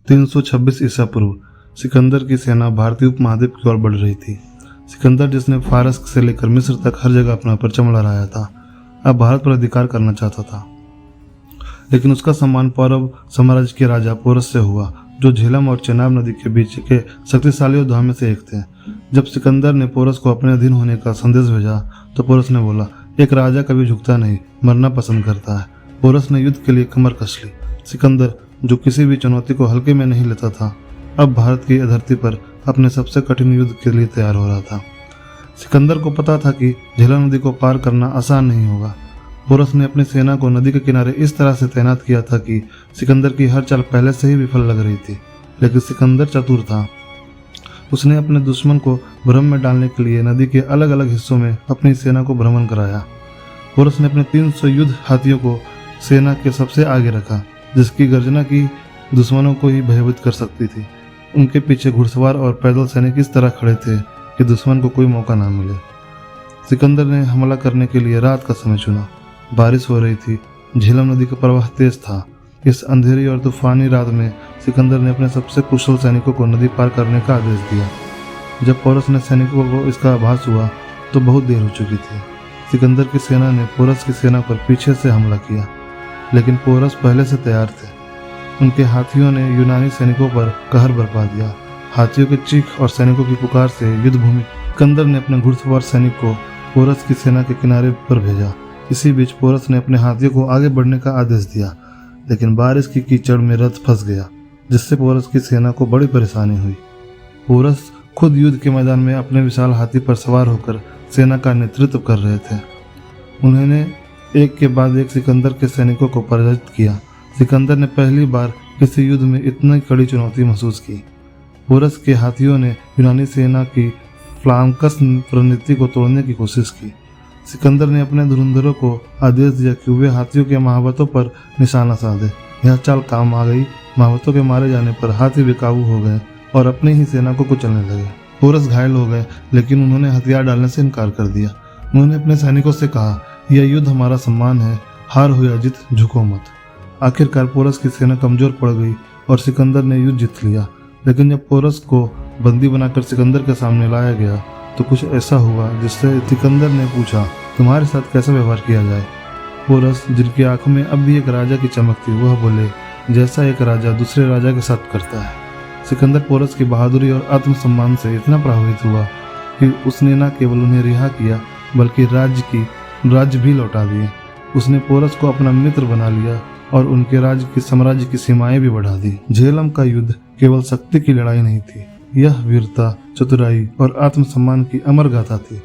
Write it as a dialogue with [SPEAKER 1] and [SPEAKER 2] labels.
[SPEAKER 1] 326 ईसा पूर्व सिकंदर की सेना भारतीय उपमहाद्वीप की ओर बढ़ रही थी। सिकंदर, जिसने फारस से लेकर मिस्र तक हर जगह अपना परचम लहराया था, अब भारत पर अधिकार करना चाहता था। लेकिन उसका सम्मान पौरव साम्राज्य के राजा पोरस से हुआ, जो झेलम और चेनाब नदी के बीच के शक्तिशाली योद्धाओं में से एक थे। जब सिकंदर ने पोरस को अपने अधीन होने का संदेश भेजा तो पोरस ने बोला, एक राजा कभी झुकता नहीं, मरना पसंद करता है। पोरस ने युद्ध के लिए कमर कस ली। सिकंदर, जो किसी भी चुनौती को हल्के में नहीं लेता था, अब भारत की धरती पर अपने सबसे कठिन युद्ध के लिए तैयार हो रहा था। सिकंदर को पता था कि झेलम नदी को पार करना आसान नहीं होगा। पोरस ने अपनी सेना को नदी के किनारे इस तरह से तैनात किया था कि सिकंदर की हर चाल पहले से ही विफल लग रही थी। लेकिन सिकंदर चतुर था। उसने अपने दुश्मन को भ्रम में डालने के लिए नदी के अलग अलग हिस्सों में अपनी सेना को भ्रमण कराया। पोरस ने अपने 300 युद्ध हाथियों को सेना के सबसे आगे रखा, जिसकी गर्जना की दुश्मनों को ही भयभीत कर सकती थी। उनके पीछे घुड़सवार और पैदल सैनिक इस तरह खड़े थे कि दुश्मन को कोई मौका ना मिले। सिकंदर ने हमला करने के लिए रात का समय चुना। बारिश हो रही थी, झेलम नदी का प्रवाह तेज था। इस अंधेरी और तूफानी रात में सिकंदर ने अपने सबसे कुशल सैनिकों को नदी पार करने का आदेश दिया। जब पोरस ने सैनिकों को इसका आभास हुआ तो बहुत देर हो चुकी थी। सिकंदर की सेना ने पोरस की सेना पर पीछे से हमला किया, लेकिन पोरस पहले से तैयार थे। उनके हाथियों ने यूनानी सैनिकों पर कहर बरपा दिया। हाथियों के चीख और सैनिकों की पुकार से युद्ध भूमि सिकंदर ने अपने घुड़सवार सैनिक को पोरस की सेना के किनारे पर भेजा। इसी बीच पोरस ने अपने हाथियों को आगे बढ़ने का आदेश दिया, लेकिन बारिश की कीचड़ में रथ फंस गया, जिससे पोरस की सेना को बड़ी परेशानी हुई। पोरस खुद युद्ध के मैदान में अपने विशाल हाथी पर सवार होकर सेना का नेतृत्व कर रहे थे। उन्होंने एक के बाद एक सिकंदर के सैनिकों को पराजित किया। सिकंदर ने पहली बार किसी युद्ध में इतनी कड़ी चुनौती महसूस की। पोरस के हाथियों ने यूनानी सेना की फ्लांकस रणनीति को तोड़ने की कोशिश की। सिकंदर ने अपने धुरंधरों को आदेश दिया कि वे हाथियों के महावतों पर निशाना साधे। यह चाल काम आ गई। महावतों के मारे जाने पर हाथी बेकाबू हो गए और अपनी ही सेना को कुचलने लगे। पोरस घायल हो गए, लेकिन उन्होंने हथियार डालने से इनकार कर दिया। उन्होंने अपने सैनिकों से कहा, यह युद्ध हमारा सम्मान है, हार हो या जीत, झुको मत। आखिरकार पोरस की सेना कमजोर पड़ गई और सिकंदर ने युद्ध जीत लिया। लेकिन जब पोरस को बंदी बनाकर सिकंदर के सामने लाया गया तो कुछ ऐसा हुआ जिससे सिकंदर ने पूछा, तुम्हारे साथ कैसा व्यवहार किया जाए। पोरस, जिनकी आंखों में अब भी एक राजा की चमक थी, वह बोले, जैसा एक राजा दूसरे राजा के साथ करता है। सिकंदर पोरस की बहादुरी और आत्मसम्मान से इतना प्रभावित हुआ कि उसने न केवल उन्हें रिहा किया बल्कि राज्य भी लौटा दिए। उसने पोरस को अपना मित्र बना लिया और उनके साम्राज्य की सीमाएं भी बढ़ा दी। झेलम का युद्ध केवल शक्ति की लड़ाई नहीं थी, यह वीरता, चतुराई और आत्मसम्मान की अमर गाथा थी।